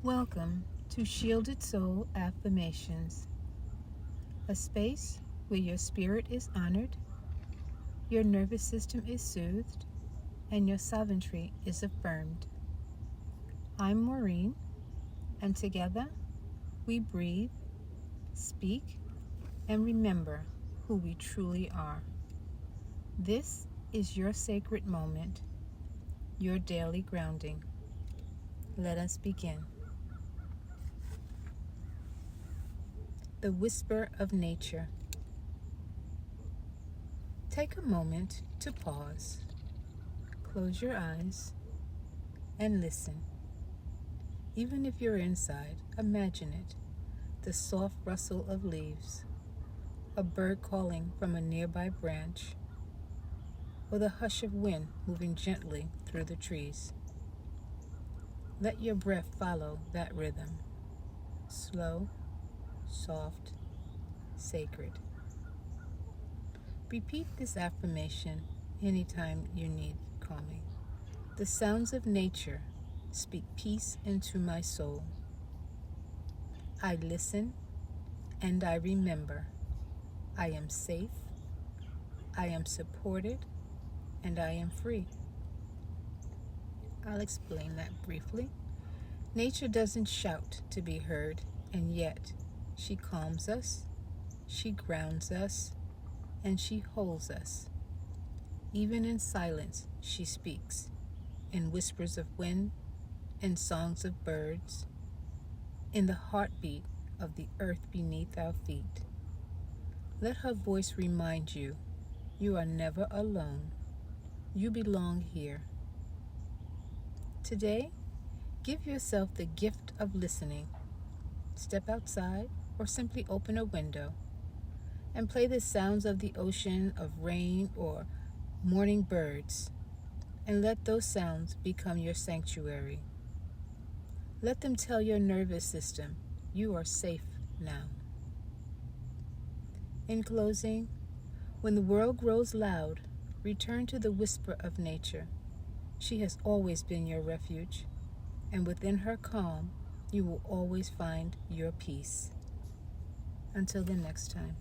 Welcome to Shielded Soul Affirmations, a space where your spirit is honored, your nervous system is soothed, and your sovereignty is affirmed. I'm Maureen, and together we breathe, speak, and remember who we truly are. This is your sacred moment, your daily grounding. Let us begin. The Whisper of Nature. Take a moment to pause, close your eyes, and listen. Even if you're inside, imagine it, the soft rustle of leaves, a bird calling from a nearby branch, or the hush of wind moving gently through the trees. Let your breath follow that rhythm, slow, soft, sacred. Repeat this affirmation anytime you need calming. The sounds of nature speak peace into my soul. I listen and I remember. I am safe, I am supported, and I am free. I'll explain that briefly. Nature doesn't shout to be heard, and yet she calms us, she grounds us, and she holds us. Even in silence, she speaks, in whispers of wind, in songs of birds, in the heartbeat of the earth beneath our feet. Let her voice remind you, you are never alone. You belong here. Today, give yourself the gift of listening. Step outside or simply open a window and play the sounds of the ocean, of rain, or morning birds, and let those sounds become your sanctuary. Let them tell your nervous system you are safe now. In closing, when the world grows loud, return to the whisper of nature. She has always been your refuge, and within her calm, you will always find your peace. Until the next time.